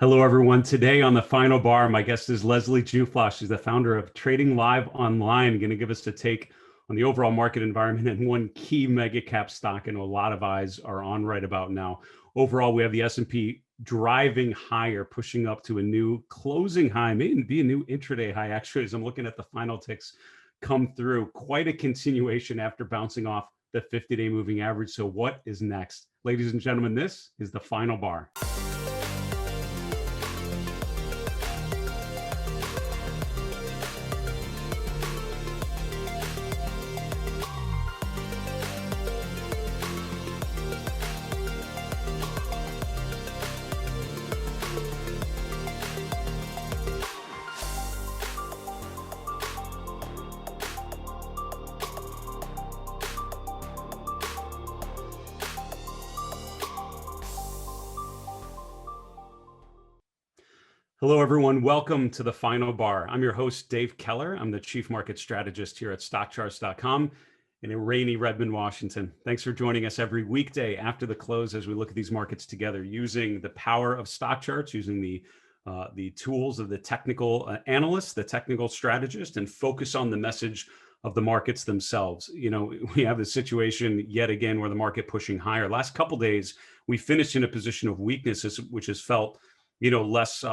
Hello, everyone. Today on the final bar, my guest is Leslie Jouflas. She's the founder of Trading Live Online, going to give us a take on the overall market environment and one key mega cap stock I know a lot of eyes are on right about now. Overall, we have the S&P driving higher, pushing up to a new closing high, may even be a new intraday high, actually, as I'm looking at the final ticks come through. Quite a continuation after bouncing off the 50-day moving average. So what is next? Ladies and gentlemen, this is the final bar. Hello, everyone. Welcome to the Final Bar. I'm your host, Dave Keller. I'm the Chief Market Strategist here at StockCharts.com in a rainy Redmond, Washington. Thanks for joining us every weekday after the close as we look at these markets together using the power of StockCharts, using the tools of the technical analyst, the technical strategist, and focus on the message of the markets themselves. You know, we have this situation yet again where the market pushing higher. Last couple of days, we finished in a position of weakness, which has felt less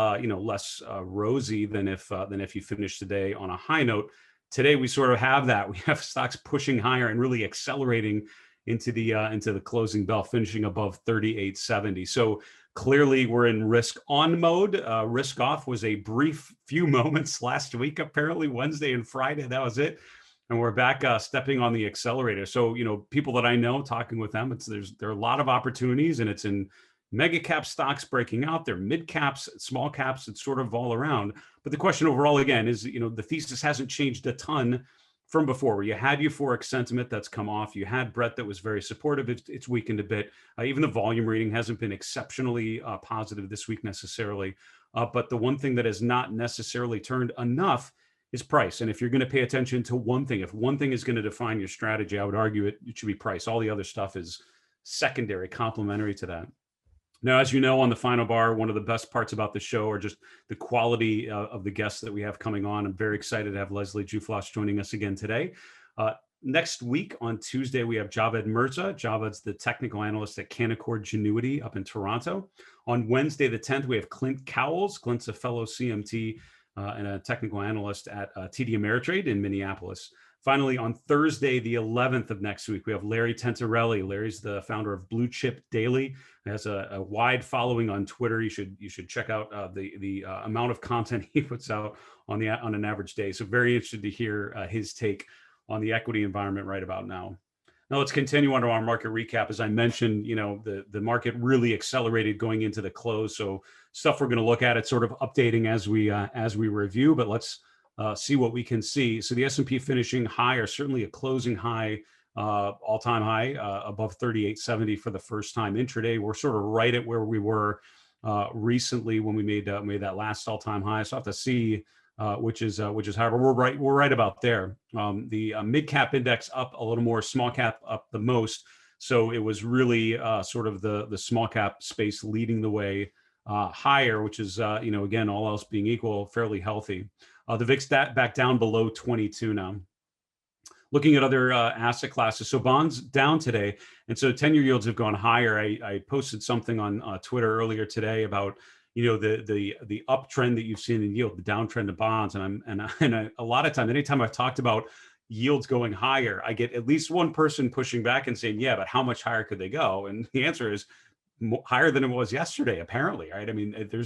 rosy than if you finish today on a high note. Today we sort of have that. We have stocks pushing higher and really accelerating into the closing bell, finishing above 38.70. So clearly we're in risk on mode. Risk off was a brief few moments last week, apparently Wednesday and Friday. That was it. And we're back stepping on the accelerator. So, people that I know, talking with them, there are a lot of opportunities, and it's in mega cap stocks breaking out. They're mid caps, small caps. It's sort of all around. But the question overall, again, is, the thesis hasn't changed a ton from before, where you had euphoric sentiment that's come off. You had Brett that was very supportive. It's weakened a bit. Even the volume reading hasn't been exceptionally positive this week necessarily. But the one thing that has not necessarily turned enough is price. And if you're going to pay attention to one thing, if one thing is going to define your strategy, I would argue it should be price. All the other stuff is secondary, complementary to that. Now, as you know, on the Final Bar, one of the best parts about the show are just the quality of the guests that we have coming on. I'm very excited to have Leslie Jouflas joining us again today. Next week on Tuesday, we have Javed Mirza. Javed's the technical analyst at Canaccord Genuity up in Toronto. On Wednesday, the 10th, we have Clint Cowles. Clint's a fellow CMT and a technical analyst at TD Ameritrade in Minneapolis. Finally, on Thursday, the 11th of next week, we have Larry Tentarelli. Larry's the founder of Blue Chip Daily. He has a wide following on Twitter. You should check out the amount of content he puts out on an average day. So very interested to hear his take on the equity environment right about now. Now let's continue on to our market recap. As I mentioned, the market really accelerated going into the close. So stuff we're going to look at, it's sort of updating as we review. But let's see what we can see. So the S&P finishing higher, certainly a closing high, all-time high, above 38.70 for the first time intraday. We're sort of right at where we were recently when we made that last all-time high. So I have to see which is higher. We're right about there. The mid cap index up a little more, small cap up the most. So it was really sort of the small cap space leading the way higher, which is again, all else being equal, fairly healthy. The VIX back down below 22 now. Looking at other asset classes, so bonds down today, and so 10-year yields have gone higher. I posted something on Twitter earlier today about the uptrend that you've seen in yield, the downtrend of bonds, and a lot of time, anytime I've talked about yields going higher, I get at least one person pushing back and saying, yeah, but how much higher could they go? And the answer is higher than it was yesterday, apparently, right? I mean, there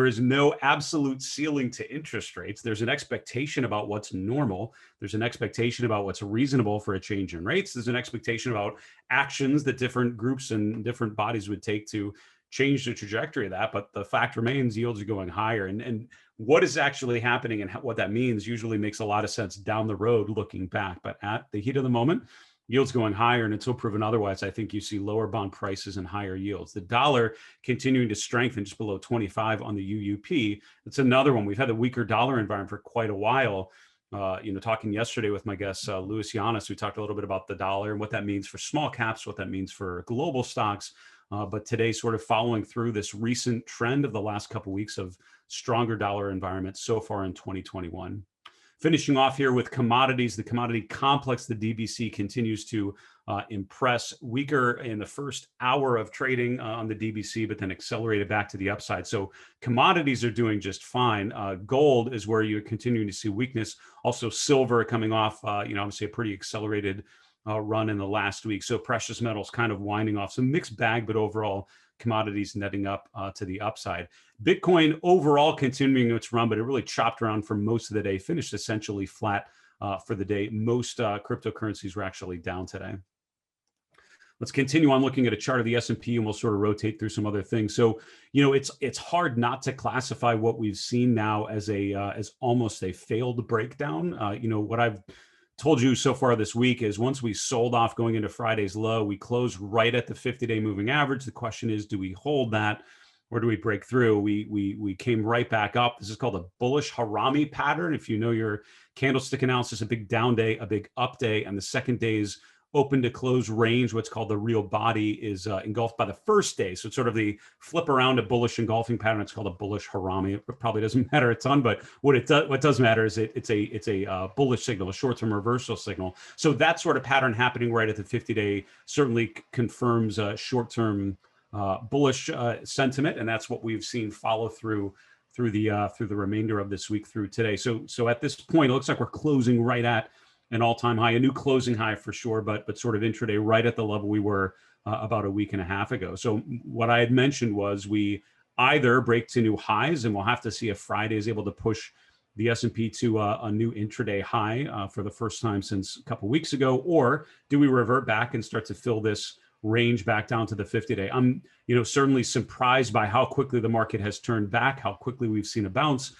is no absolute ceiling to interest rates. There's an expectation about what's normal. There's an expectation about what's reasonable for a change in rates. There's an expectation about actions that different groups and different bodies would take to change the trajectory of that. But the fact remains, yields are going higher. And what is actually happening and what that means usually makes a lot of sense down the road looking back. But at the heat of the moment, yields going higher, and until proven otherwise, I think you see lower bond prices and higher yields. The dollar continuing to strengthen just below 25 on the UUP. It's another one. We've had a weaker dollar environment for quite a while. talking yesterday with my guest, Louis Yanis, we talked a little bit about the dollar and what that means for small caps, what that means for global stocks. But today, sort of following through this recent trend of the last couple of weeks of stronger dollar environment so far in 2021. Finishing off here with commodities, the commodity complex, the DBC continues to impress. Weaker in the first hour of trading on the DBC, but then accelerated back to the upside. So commodities are doing just fine. Gold is where you're continuing to see weakness. Also silver coming off, obviously a pretty accelerated run in the last week. So precious metals kind of winding off. Some mixed bag, but overall commodities netting up to the upside. Bitcoin overall continuing its run, but it really chopped around for most of the day, finished essentially flat for the day. Most cryptocurrencies were actually down today. Let's continue on looking at a chart of the S&P, and we'll sort of rotate through some other things. So, it's hard not to classify what we've seen now as as almost a failed breakdown. What I've told you so far this week is once we sold off going into Friday's low, we closed right at the 50-day moving average. The question is, do we hold that or do we break through? We came right back up. This is called a bullish harami pattern. If you know your candlestick analysis, a big down day, a big up day, and the second day's open to close range, what's called the real body, is engulfed by the first day. So it's sort of the flip around a bullish engulfing pattern. It's called a bullish harami. It probably doesn't matter a ton, but what does matter is it's a bullish signal, a short-term reversal signal. So that sort of pattern happening right at the 50-day certainly confirms short-term bullish sentiment, and that's what we've seen follow through the remainder of this week through today. So at this point, it looks like we're closing right at an all-time high, a new closing high for sure, but sort of intraday right at the level we were about a week and a half ago. So what I had mentioned was we either break to new highs, and we'll have to see if Friday is able to push the S&P to a new intraday high for the first time since a couple weeks ago, or do we revert back and start to fill this range back down to the 50-day? I'm certainly surprised by how quickly the market has turned back, how quickly we've seen a bounce.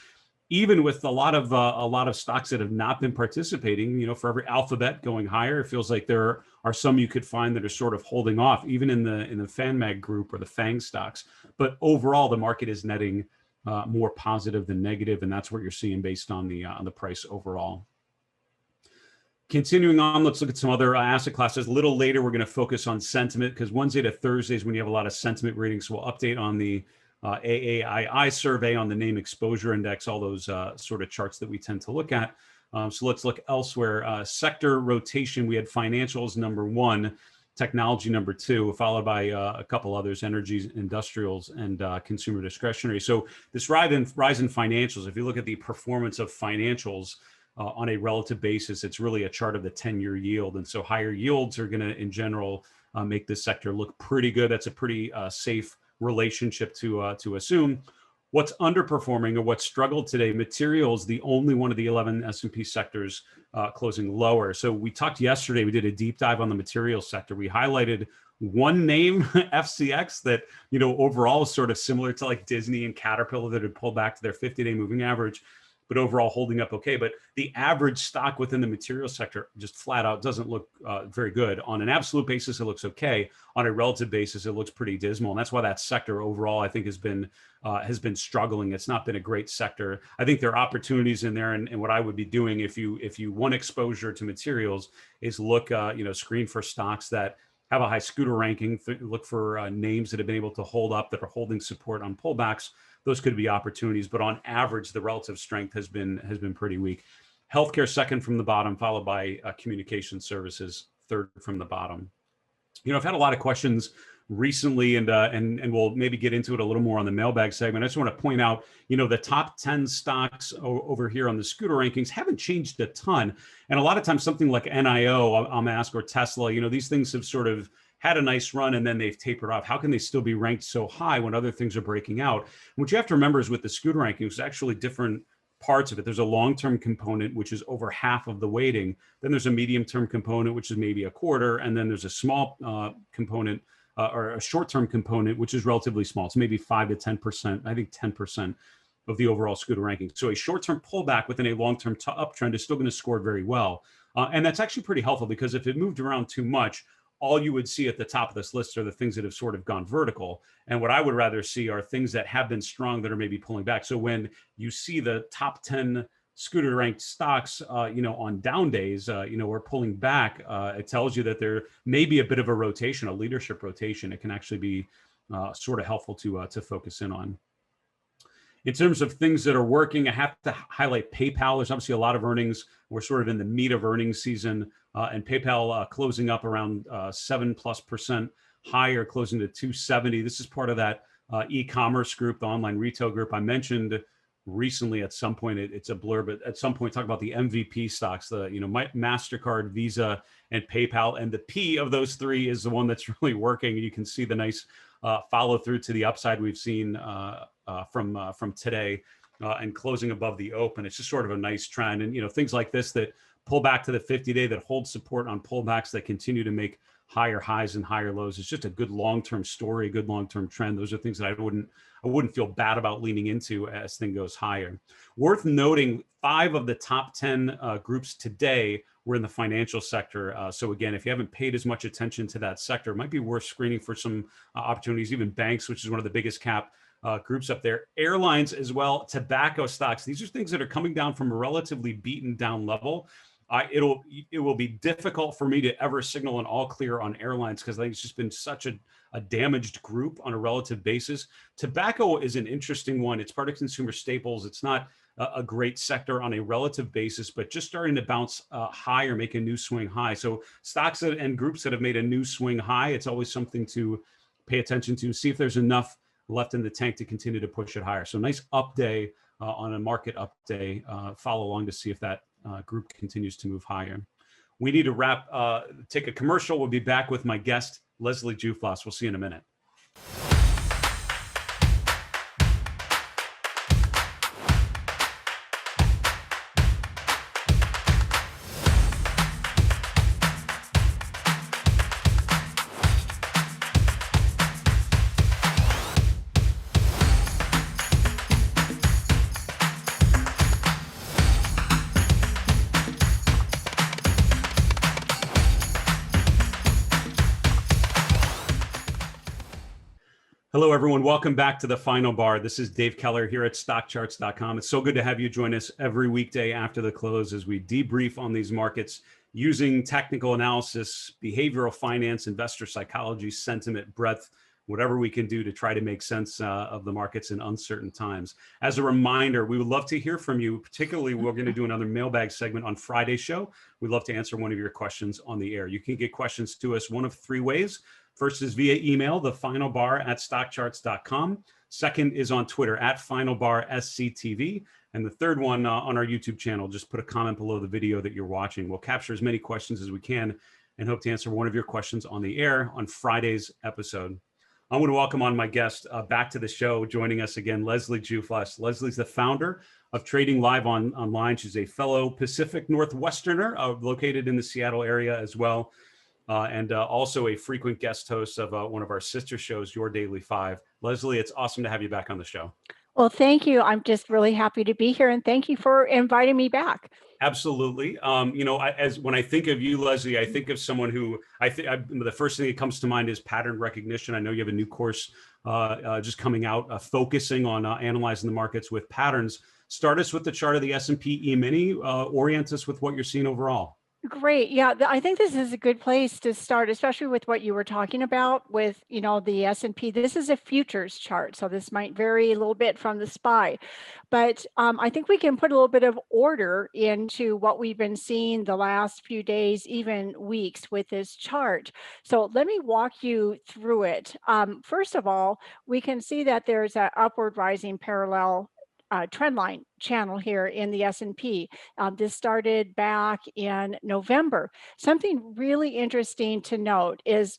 Even with a lot of stocks that have not been participating, for every alphabet going higher, it feels like there are some you could find that are sort of holding off, even in the FanMag group or the FANG stocks. But overall, the market is netting more positive than negative, and that's what you're seeing based on the price overall. Continuing on, let's look at some other asset classes. A little later, we're going to focus on sentiment because Wednesday to Thursday is when you have a lot of sentiment readings. So we'll update on the AAII survey, on the name exposure index, all those sort of charts that we tend to look at. So let's look elsewhere. Sector rotation, we had financials number 1, technology number 2, followed by a couple others, energies, industrials, and consumer discretionary. So this rise in financials, if you look at the performance of financials on a relative basis, it's really a chart of the 10-year yield. And so higher yields are going to, in general, make this sector look pretty good. That's a pretty safe relationship to assume. What's underperforming or what struggled today, materials, the only one of the 11 S&P sectors closing lower. So we talked yesterday, we did a deep dive on the materials sector. We highlighted one name, FCX, that overall is sort of similar to like Disney and Caterpillar that had pulled back to their 50-day moving average, but overall holding up okay. But the average stock within the materials sector just flat out doesn't look very good. On an absolute basis, it looks okay. On a relative basis, it looks pretty dismal. And that's why that sector overall, I think, has been struggling. It's not been a great sector. I think there are opportunities in there. And what I would be doing if you want exposure to materials is look, screen for stocks that have a high scooter ranking, look for names that have been able to hold up, that are holding support on pullbacks. Those could be opportunities, but on average, the relative strength has been pretty weak. Healthcare second from the bottom, followed by communication services third from the bottom. I've had a lot of questions recently, and we'll maybe get into it a little more on the mailbag segment. I just want to point out, the top 10 stocks over here on the scooter rankings haven't changed a ton. And a lot of times something like NIO, Amask, or Tesla, these things have sort of had a nice run and then they've tapered off. How can they still be ranked so high when other things are breaking out? What you have to remember is with the scooter rankings, it's actually different parts of it. There's a long-term component, which is over half of the weighting. Then there's a medium-term component, which is maybe a quarter. And then there's a small component or a short-term component, which is relatively small. It's maybe 5 to 10%, I think 10% of the overall scooter ranking. So a short-term pullback within a long-term uptrend is still going to score very well. And that's actually pretty helpful because if it moved around too much, all you would see at the top of this list are the things that have sort of gone vertical. And what I would rather see are things that have been strong that are maybe pulling back. So when you see the top 10 scooter ranked stocks, on down days, are pulling back, it tells you that there may be a bit of a rotation, a leadership rotation. It can actually be sort of helpful to focus in on. In terms of things that are working, I have to highlight PayPal. There's obviously a lot of earnings. We're sort of in the meat of earnings season, and PayPal closing up around 7+% higher, closing to 270. This is part of that e-commerce group, the online retail group I mentioned recently. At some point, it's a blur, but at some point, talk about the MVP stocks, the MasterCard, Visa, and PayPal. And the P of those three is the one that's really working. You can see the nice follow through to the upside we've seen from today and closing above the open. It's just sort of a nice trend. And things like this that pull back to the 50-day, that hold support on pullbacks, that continue to make higher highs and higher lows. It's just a good long-term story, a good long-term trend. Those are things that I wouldn't feel bad about leaning into as thing goes higher. Worth noting, 5 of the top 10 groups today were in the financial sector. So again, if you haven't paid as much attention to that sector, it might be worth screening for some opportunities. Even banks, which is one of the biggest cap groups up there, airlines as well, tobacco stocks. These are things that are coming down from a relatively beaten down level. It will be difficult for me to ever signal an all clear on airlines, because I think it's just been such a damaged group on a relative basis. Tobacco is an interesting one. It's part of consumer staples. It's not a great sector on a relative basis, but just starting to bounce higher, make a new swing high. So stocks and groups that have made a new swing high, it's always something to pay attention to, see if there's enough left in the tank to continue to push it higher. So nice up day on a market up day. Follow along to see if that group continues to move higher. We need to take a commercial. We'll be back with my guest, Leslie Jouflas. We'll see you in a minute. Hello, everyone. Welcome back to the Final Bar. This is Dave Keller here at StockCharts.com. It's so good to have you join us every weekday after the close as we debrief on these markets using technical analysis, behavioral finance, investor psychology, sentiment, breadth, whatever we can do to try to make sense of the markets in uncertain times. As a reminder, we would love to hear from you. Particularly, we're going to do another mailbag segment on Friday's show. We'd love to answer one of your questions on the air. You can get questions to us one of 3 ways. First is via email, thefinalbar@stockcharts.com. Second is on Twitter @finalbarsctv. And the third one on our YouTube channel. Just put a comment below the video that you're watching. We'll capture as many questions as we can and hope to answer one of your questions on the air on Friday's episode. I want to welcome on my guest back to the show, joining us again, Leslie Jouflas. Leslie's the founder of Trading Live Online. She's a fellow Pacific Northwesterner located in the Seattle area as well. And also a frequent guest host of one of our sister shows, Your Daily 5. Leslie, it's awesome to have you back on the show. Well, thank you. I'm just really happy to be here, and thank you for inviting me back. Absolutely. When I think of you, Leslie, I think of someone who the first thing that comes to mind is pattern recognition. I know you have a new course just coming out, focusing on analyzing the markets with patterns. Start us with the chart of the S&P E-mini. Orient us with what you're seeing overall. Great. Yeah, I think this is a good place to start, especially with what you were talking about with, the S&P. This is a futures chart, so this might vary a little bit from the SPY. But I think we can put a little bit of order into what we've been seeing the last few days, even weeks with this chart. So let me walk you through it. First of all, we can see that there's an upward rising parallel trend line channel here in the S&P. This started back in November. Something really interesting to note is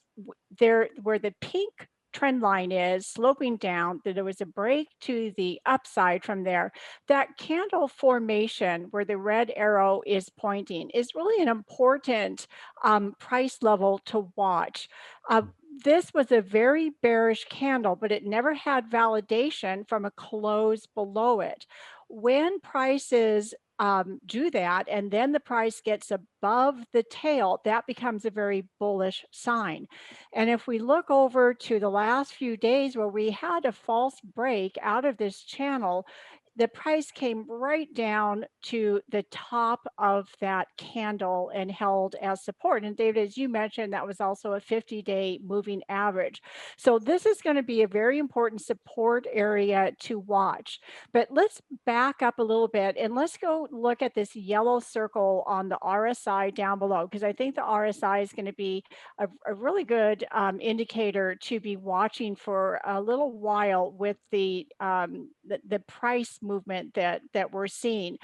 there where the pink trend line is sloping down, that there was a break to the upside from there. That candle formation where the red arrow is pointing is really an important price level to watch. This was a very bearish candle, but it never had validation from a close below it. When prices do that, and then the price gets above the tail, that becomes a very bullish sign. And if we look over to the last few days where we had a false break out of this channel, the price came right down to the top of that candle and held as support. And David, as you mentioned, that was also a 50-day moving average. So this is going to be a very important support area to watch. But let's back up a little bit and let's go look at this yellow circle on the RSI down below, because I think the RSI is going to be a really good indicator to be watching for a little while with the price movement that we're seeing.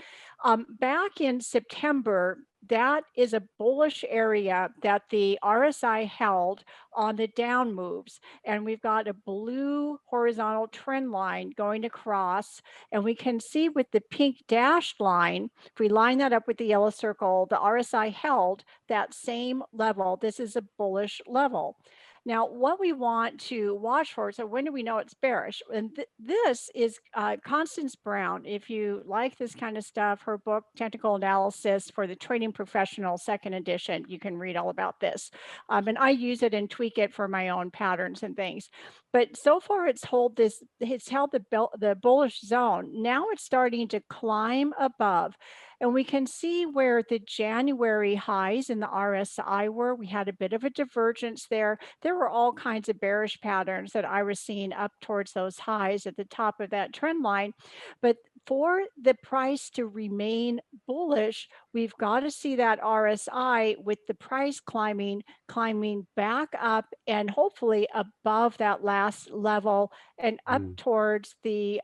Back in September, that is a bullish area that the RSI held on the down moves. And we've got a blue horizontal trend line going across. And we can see with the pink dashed line, if we line that up with the yellow circle, the RSI held that same level. This is a bullish level. Now, what we want to watch for, so when do we know it's bearish? And this is Constance Brown. If you like this kind of stuff, her book, Technical Analysis for the Trading Professional, second edition, you can read all about this. And I use it and tweak it for my own patterns and things. But so far it's held the bullish zone. Now it's starting to climb above. And we can see where the January highs in the RSI were. We had a bit of a divergence there. There were all kinds of bearish patterns that I was seeing up towards those highs at the top of that trend line. But for the price to remain bullish, we've got to see that RSI with the price climbing back up and hopefully above that last level and up towards the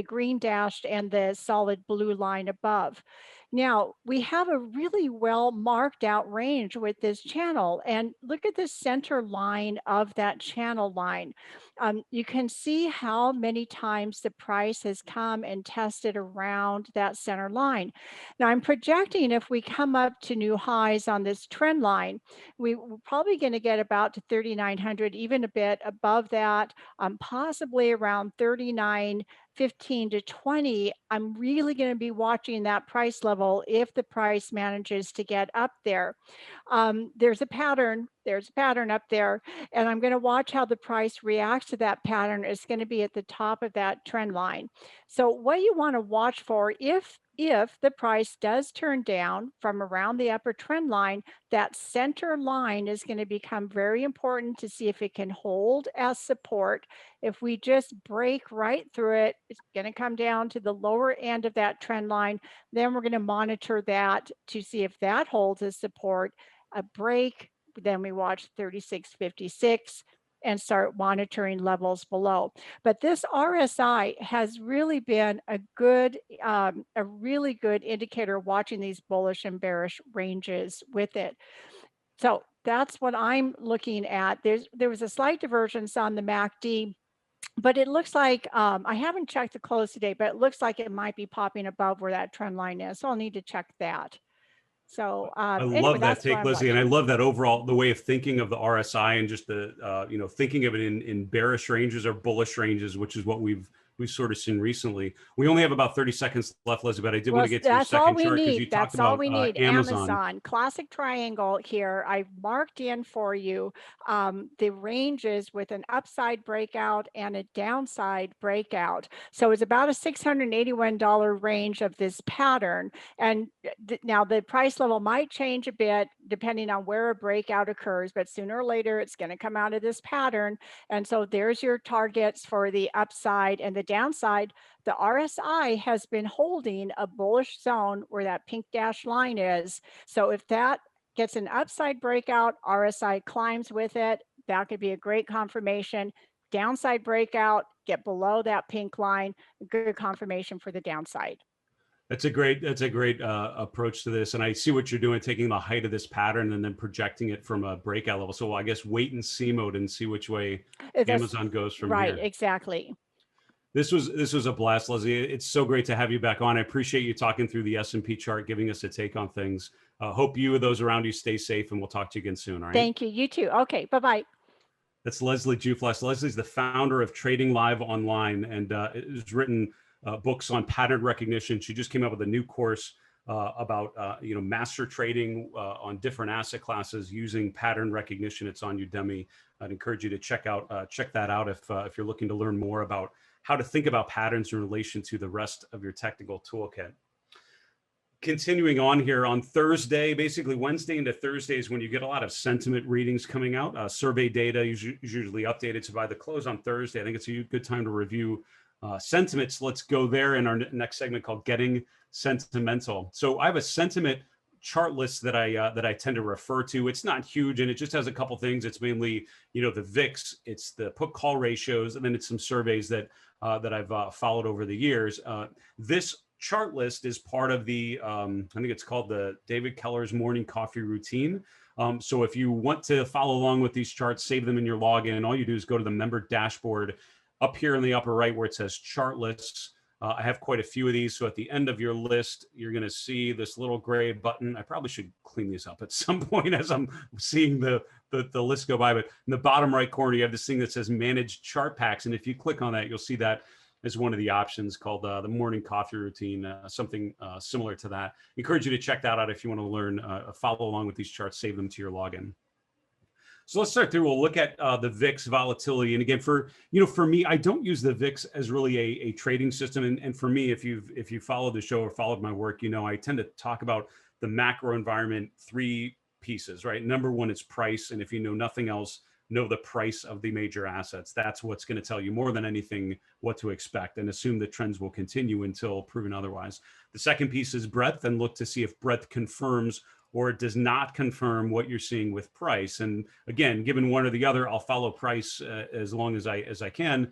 green dashed and the solid blue line above. Now, we have a really well marked out range with this channel, and look at the center line of that channel line. You can see how many times the price has come and tested around that center line. Now, I'm projecting if we come up to new highs on this trend line, we're probably going to get about to 3,900, even a bit above that, possibly around 39.15 to 20. I'm really going to be watching that price level if the price manages to get up there. There's a pattern up there, and I'm going to watch how the price reacts to that pattern. It's going to be at the top of that trend line. So what you want to watch for, if the price does turn down from around the upper trend line, that center line is going to become very important to see if it can hold as support. If we just break right through it, it's going to come down to the lower end of that trend line. Then we're going to monitor that to see if that holds as support. A break, then we watch 36.56 and start monitoring levels below. But this RSI has really been a really good indicator watching these bullish and bearish ranges with it. So that's what I'm looking at. There was a slight divergence on the MACD, but it looks like, I haven't checked the close today, but it looks like it might be popping above where that trend line is. So I'll need to check that. So I anyway, love that that's what take, I'm Leslie, and I watching. love that overall the way of thinking of the RSI and just the thinking of it in bearish ranges or bullish ranges, which is what we've sort of seen recently. We only have about 30 seconds left, Leslie, but I did want Well, to get to your that's all second we chart because you need. talked That's all about we need. Amazon. Amazon, classic triangle here. I've marked in for you the ranges with an upside breakout and a downside breakout. So it's about a $681 range of this pattern. And now the price level might change a bit depending on where a breakout occurs, but sooner or later it's going to come out of this pattern. And so there's your targets for the upside and the downside. The RSI has been holding a bullish zone where that pink dashed line is. So if that gets an upside breakout, RSI climbs with it, that could be a great confirmation. Downside breakout, get below that pink line, good confirmation for the downside. That's a great approach to this, and I see what you're doing, taking the height of this pattern and then projecting it from a breakout level. So I guess wait and see mode and see which way That's Amazon goes from right, here. exactly. This was a blast, Leslie. It's so great to have you back on. I appreciate you talking through the S&P chart, giving us a take on things. Hope you and those around you stay safe, and we'll talk to you again soon. All right. Thank you. You too. Okay. Bye-bye. That's Leslie Jouflas. Leslie's the founder of Trading Live Online and has written books on pattern recognition. She just came out with a new course about master trading on different asset classes using pattern recognition. It's on Udemy. I'd encourage you to check that out if you're looking to learn more about how to think about patterns in relation to the rest of your technical toolkit. Continuing on here on Thursday, basically Wednesday into Thursday is when you get a lot of sentiment readings coming out. Survey data is usually updated. So by the close on Thursday, I think it's a good time to review sentiments. Let's go there in our next segment called Getting Sentimental. So I have a sentiment chart list that I tend to refer to. It's not huge, and it just has a couple things. It's mainly, the VIX, it's the put call ratios, and then it's some surveys that I've followed over the years. This chart list is part of the, I think it's called the David Keller's morning coffee routine. So if you want to follow along with these charts, save them in your login, all you do is go to the member dashboard up here in the upper right where it says chart lists. I have quite a few of these. So at the end of your list, you're going to see this little gray button. I probably should clean these up at some point as I'm seeing the list go by. But in the bottom right corner, you have this thing that says Manage Chart Packs. And if you click on that, you'll see that as one of the options called the morning coffee routine, something similar to that. I encourage you to check that out if you want to learn, follow along with these charts, save them to your login. So let's start through. We'll look at the VIX volatility. And again, for me, I don't use the VIX as really a trading system. And for me, if you followed the show or followed my work, I tend to talk about the macro environment, three pieces, right? Number one is price. And if you know nothing else, know the price of the major assets. That's what's going to tell you more than anything what to expect, and assume the trends will continue until proven otherwise. The second piece is breadth, and look to see if breadth confirms or it does not confirm what you're seeing with price. And again, given one or the other, I'll follow price as long as I can.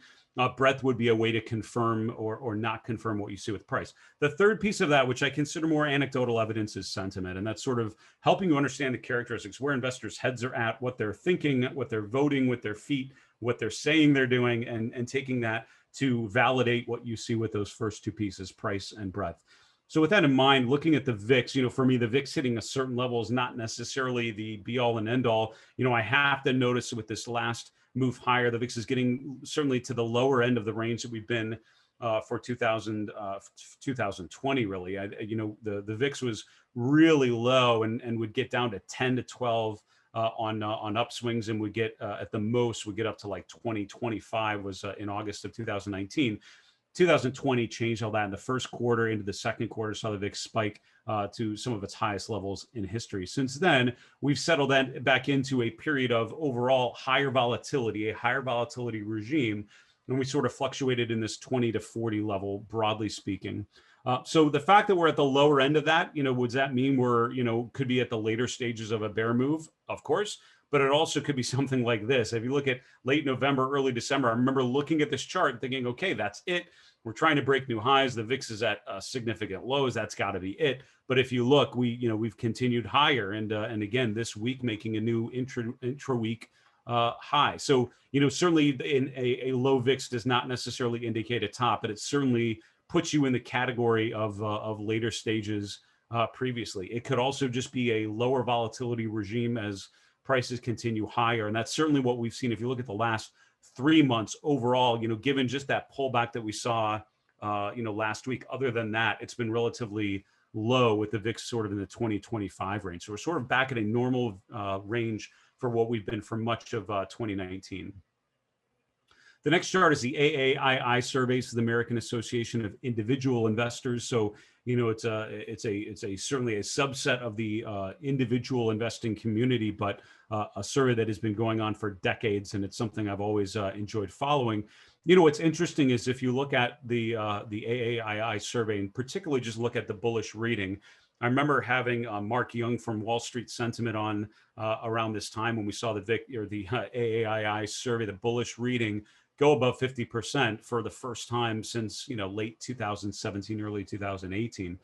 Breadth would be a way to confirm or not confirm what you see with price. The third piece of that, which I consider more anecdotal evidence, is sentiment. And that's sort of helping you understand the characteristics, where investors' heads are at, what they're thinking, what they're voting with their feet, what they're saying they're doing, and taking that to validate what you see with those first two pieces, price and breadth. So with that in mind, looking at the VIX, for me, the VIX hitting a certain level is not necessarily the be all and end all. I have to notice with this last move higher, the VIX is getting certainly to the lower end of the range that we've been for 2020, really. The VIX was really low and would get down to 10 to 12 on upswings, and would get at the most would get up to like 20, 25 was in August of 2019. 2020 changed all that in the first quarter. Into the second quarter, saw the VIX spike to some of its highest levels in history. Since then, we've settled back into a period of overall higher volatility, a higher volatility regime, and we sort of fluctuated in this 20 to 40 level, broadly speaking. So the fact that we're at the lower end of that, would that mean we're, could be at the later stages of a bear move? Of course. But it also could be something like this. If you look at late November, early December, I remember looking at this chart thinking, okay, that's it. We're trying to break new highs. The VIX is at significant lows. That's got to be it. But if you look, we've continued higher, and again this week making a new intra-week high. So certainly in a low VIX does not necessarily indicate a top, but it certainly puts you in the category of later stages previously. It could also just be a lower volatility regime as prices continue higher. And that's certainly what we've seen. If you look at the last 3 months overall, given just that pullback that we saw, last week, other than that, it's been relatively low with the VIX sort of in the 20-25 range. So we're sort of back at a normal range for what we've been for much of 2019. The next chart is the AAII surveys for the American Association of Individual Investors. So, it's certainly a subset of the individual investing community, but a survey that has been going on for decades, and it's something I've always enjoyed following. What's interesting is if you look at the AAII survey, and particularly just look at the bullish reading. I remember having Mark Young from Wall Street Sentiment on around this time when we saw the AAII survey, the bullish reading, go above 50% for the first time since late 2017, early 2018.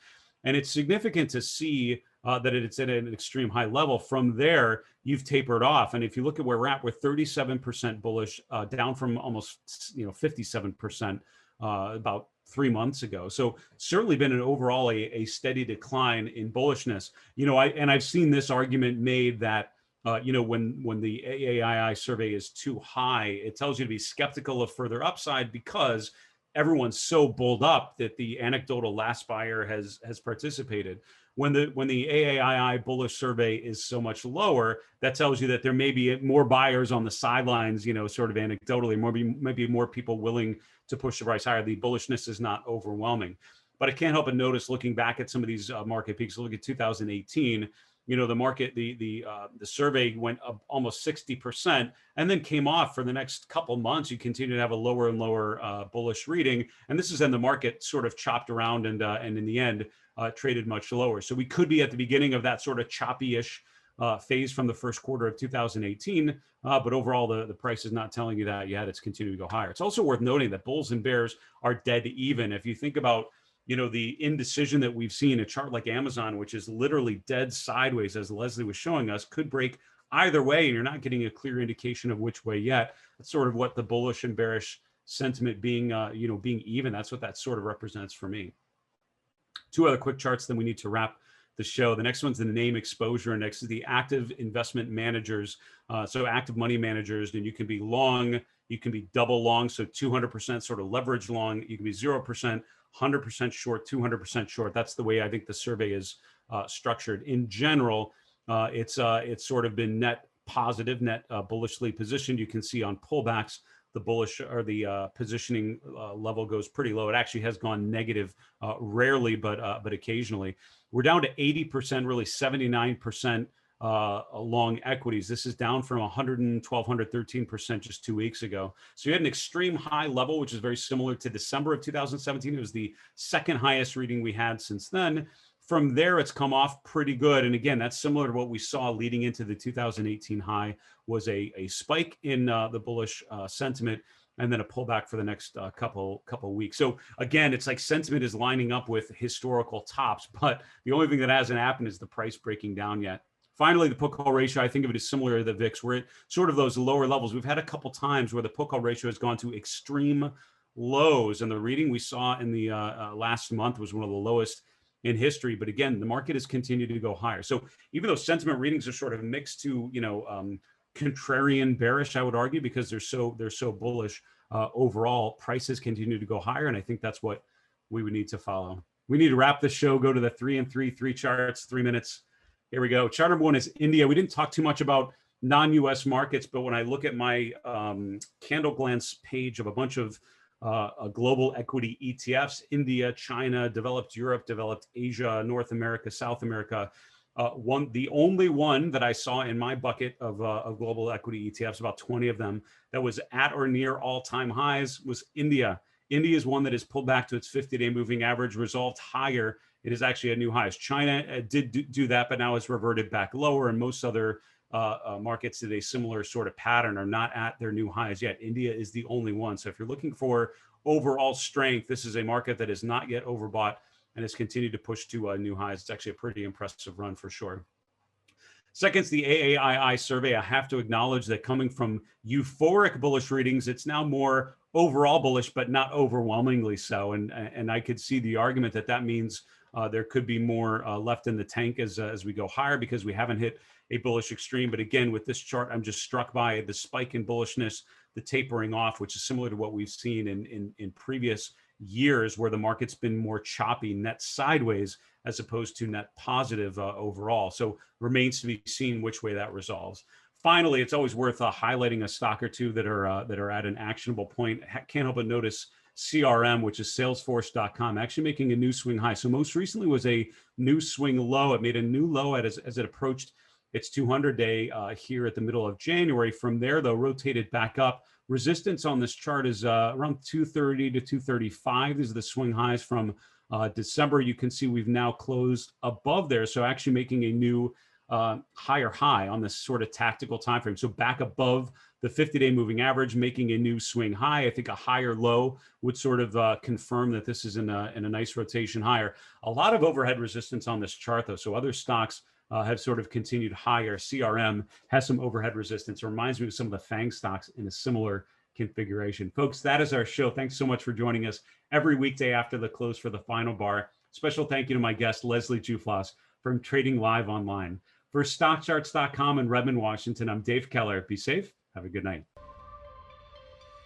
And it's significant to see that it's at an extreme high level. From there, you've tapered off. And if you look at where we're at, we're 37% bullish, down from almost 57% about 3 months ago. So certainly been an overall a steady decline in bullishness. I've seen this argument made that when the AAII survey is too high, it tells you to be skeptical of further upside because everyone's so bulled up that the anecdotal last buyer has participated. when the AAII bullish survey is so much lower, that tells you that there may be more buyers on the sidelines, sort of anecdotally, maybe more people willing to push the price higher. The bullishness is not overwhelming. But I can't help but notice, looking back at some of these market peaks, look at 2018, the market, the survey went up almost 60% and then came off for the next couple months. You continue to have a lower and lower bullish reading. And this is then the market sort of chopped around and in the end traded much lower. So we could be at the beginning of that sort of choppy-ish phase from the first quarter of 2018. But overall, the price is not telling you that yet. It's continuing to go higher. It's also worth noting that bulls and bears are dead even. If you think about the indecision that we've seen, a chart like Amazon, which is literally dead sideways, as Leslie was showing us, could break either way, and you're not getting a clear indication of which way yet. That's sort of what the bullish and bearish sentiment being even, that's what that sort of represents for me. Two other quick charts, then we need to wrap the show. The next one's the name exposure index, is the active investment managers. So active money managers, and you can be long, you can be double long, so 200% sort of leverage long, you can be 0%, 100% short, 200% short. That's the way I think the survey is structured. In general, it's sort of been net positive, net bullishly positioned. You can see on pullbacks, the bullish or the positioning level goes pretty low. It actually has gone negative rarely, but occasionally. We're down to 80%, really 79% long equities. This is down from 112, 113% just 2 weeks ago. So you had an extreme high level, which is very similar to December of 2017. It was the second highest reading we had since then. From there, it's come off pretty good. And again, that's similar to what we saw leading into the 2018 high, was a spike in the bullish sentiment, and then a pullback for the next couple weeks. So again, it's like sentiment is lining up with historical tops, but the only thing that hasn't happened is the price breaking down yet. Finally, the put-call ratio, I think of it as similar to the VIX. We're at sort of those lower levels. We've had a couple times where the put-call ratio has gone to extreme lows, and the reading we saw in the last month was one of the lowest in history. But again, the market has continued to go higher. So even though sentiment readings are sort of mixed to, contrarian bearish, I would argue, because they're so bullish, overall prices continue to go higher. And I think that's what we would need to follow. We need to wrap the show, go to the 3 and 3 charts, 3 minutes. Here we go. Chart number one is India. We didn't talk too much about non-US markets, but when I look at my candle glance page of a bunch of global equity ETFs, India, China, developed Europe, developed Asia, North America, South America, the only one that I saw in my bucket of global equity ETFs, about 20 of them, that was at or near all-time highs was India. India is one that has pulled back to its 50-day moving average, resolved higher. It is actually a new highs. China did do that, but now has reverted back lower, and most other markets did a similar sort of pattern, are not at their new highs yet. India is the only one. So if you're looking for overall strength, this is a market that is not yet overbought and has continued to push to new highs. It's actually a pretty impressive run for sure. Second's the AAII survey. I have to acknowledge that coming from euphoric bullish readings, it's now more overall bullish, but not overwhelmingly so. And I could see the argument that means there could be more left in the tank as we go higher, because we haven't hit a bullish extreme. But again, with this chart, I'm just struck by the spike in bullishness, the tapering off, which is similar to what we've seen in previous years, where the market's been more choppy, net sideways, as opposed to net positive overall. So remains to be seen which way that resolves. Finally, it's always worth highlighting a stock or two that are at an actionable point. Can't help but notice CRM, which is Salesforce.com, actually making a new swing high. So most recently was a new swing low. It made a new low as it approached its 200-day here at the middle of January. From there, though, rotated back up. Resistance on this chart is around 230 to 235. These are the swing highs from December. You can see we've now closed above there. So actually making a new higher high on this sort of tactical time frame. So back above the 50-day moving average, making a new swing high. I think a higher low would sort of confirm that this is in a nice rotation higher. A lot of overhead resistance on this chart, though. So other stocks have sort of continued higher. CRM has some overhead resistance. It reminds me of some of the FANG stocks in a similar configuration. Folks, that is our show. Thanks so much for joining us every weekday after the close for the final bar. Special thank you to my guest, Leslie Jouflas, from Trading Live Online. For StockCharts.com in Redmond, Washington, I'm Dave Keller. Be safe. Have a good night.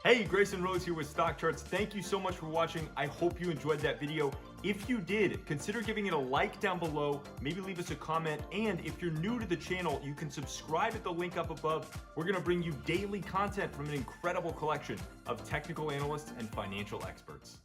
Hey Hey, Grayson Rose here with StockCharts. Thank you so much for watching. I hope you enjoyed that video. If you did, consider giving it a like down below, maybe leave us a comment, and if you're new to the channel, you can subscribe at the link up above. We're gonna bring you daily content from an incredible collection of technical analysts and financial experts.